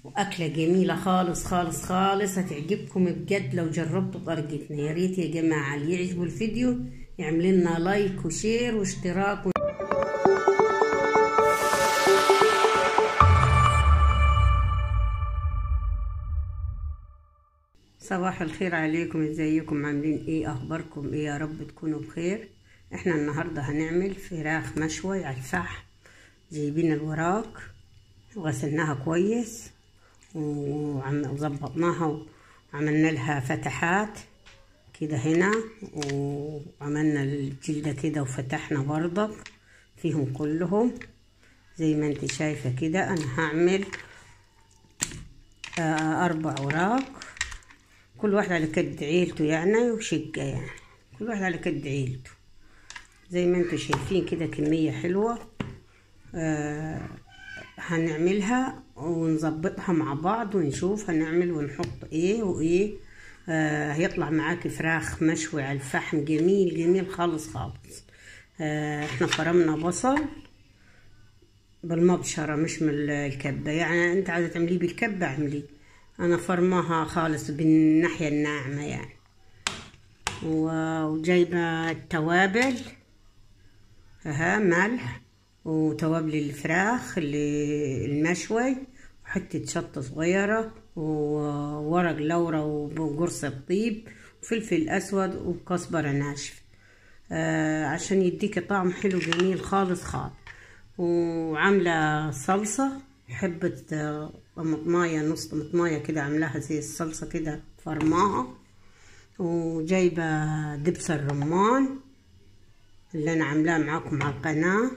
وأكلة جميلة خالص خالص خالص، هتعجبكم بجد لو جربتوا طريقتنا. يا ريت يا جماعة اللي يعجبوا الفيديو يعمل لنا لايك وشير واشتراك. صباح الخير عليكم، ازيكم؟ عاملين ايه؟ اخباركم ايه؟ يا رب تكونوا بخير. احنا النهاردة هنعمل فراخ مشوي على الفحم. جايبين الوراك وغسلناها كويس وظبطناها وعملنا لها فتحات كده هنا، وعملنا الجلدة كده وفتحنا برضك فيهم كلهم زي ما انت شايفة كده. انا هعمل 4 وراك، كل واحد على قد عيلته يعني، وشقة يعني كل واحد على قد عيلته زي ما انتوا شايفين كده. كمية حلوة. هنعملها ونظبطها مع بعض ونشوف هنعمل ونحط ايه وايه. هيطلع معاك فراخ مشوي على الفحم جميل جميل خالص خالص. احنا فرمنا بصل بالمبشرة مش من الكبة، يعني انت عايزة تعمليه بالكبة اعمليه، انا فرماها خالص بالناحية الناعمة يعني. وجايبة التوابل، ملح وتوابل الفراخ المشوي وحتة شطة صغيرة وورق لورا وقرص الطيب وفلفل اسود وكزبرة ناشف، عشان يديك طعم حلو جميل خالص خالص. وعاملة صلصة حبة طماطماية، نص طماطماية كده عاملاها زي الصلصة كده فرماها. وجايبة دبس الرمان اللي انا عاملاه معاكم على القناة،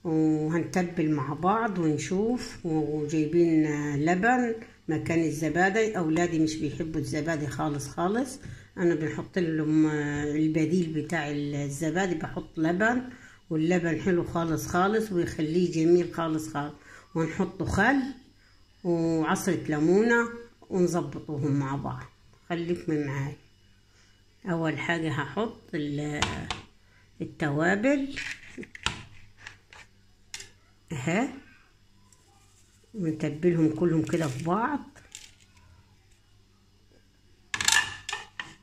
وهنتبل مع بعض ونشوف. وجايبين لبن مكان الزبادي، اولادي مش بيحبوا الزبادي خالص خالص، انا بنحط لهم البديل بتاع الزبادي، بحط لبن، واللبن حلو خالص خالص ويخليه جميل خالص خالص. ونحط خل وعصرة ليمونة ونظبطوهم مع بعض. خليكم معايا. اول حاجة هحط التوابل ونتبلهم كلهم كده في بعض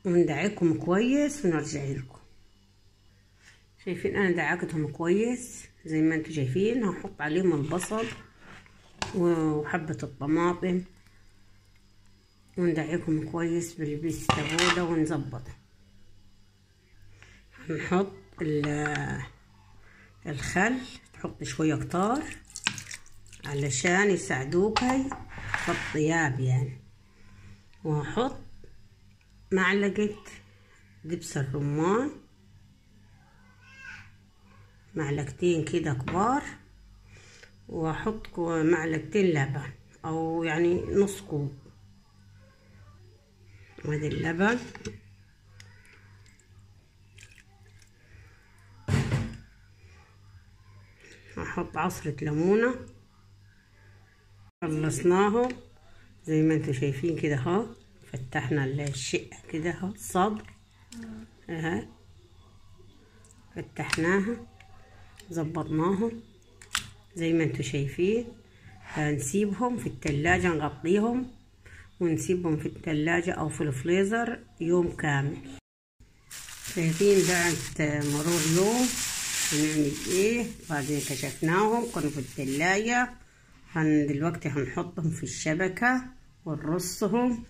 وندعكهم كويس ونرجع لكم. شايفين انا دعكتهم كويس زي ما انتم شايفين. هحط عليهم البصل وحبة الطماطم وندعكهم كويس بالبيستابولا ونظبطها. هنحط الخل، تحط شوية كتار علشان يساعدوكي في الطياب يعني. وهحط معلقة دبس الرمان، معلقتين كده كبار، واحط معلقتين لبن او يعني نص كوب. وادي اللبن، هحط عصرة ليمونة. خلصناهم زي ما انتم شايفين كده اهو. فتحنا الشقة كده اهو، الصدر فتحناها ظبطناهم زي ما انتم شايفين. هنسيبهم في التلاجة، نغطيهم ونسيبهم في التلاجة او في الفريزر يوم كامل. شايفين بعد مرور يوم هنعمل ايه. بعدين كشفناهم كانوا في التلاجة، دلوقتي هنحطهم في الشبكة ونرصهم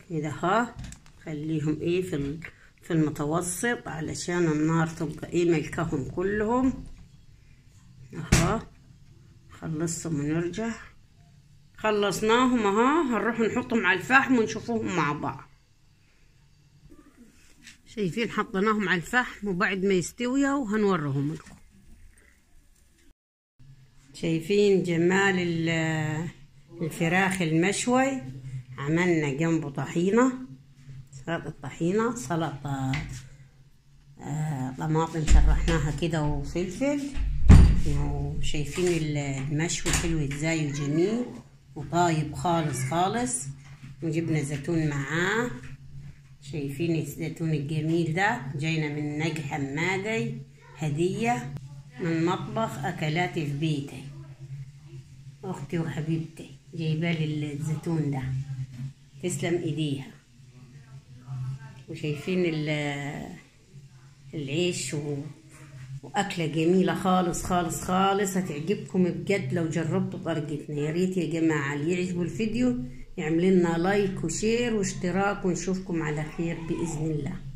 كده ها. خليهم ايه في المتوسط علشان النار تبقى ايه ملكهم كلهم اها. خلصهم ونرجع. خلصناهم اها، هنروح نحطهم على الفحم ونشوفوهم مع بعض. شايفين حطيناهم على الفحم وبعد ما يستويوا وهنوريهم لكم. شايفين جمال الفراخ المشوي. عملنا جنبه طحينة، سلطة طحينة، سلطة طماطم شرحناها كده وفلفل. وشايفين المشوي حلو ازاي وجميل وطايب خالص خالص. وجبنا زيتون معاه. شايفين الزيتون الجميل ده جاينا من نجع حمادي، هدية من مطبخ أكلاتي في بيتي. اختي وحبيبتي جايبالي الزيتون ده، تسلم ايديها. وشايفين العيش واكله جميله خالص خالص خالص، هتعجبكم بجد لو جربتوا طريقتنا. يا ريت يا جماعه اللي يعجبوا الفيديو يعمل لنا لايك وشير واشتراك، ونشوفكم على خير باذن الله.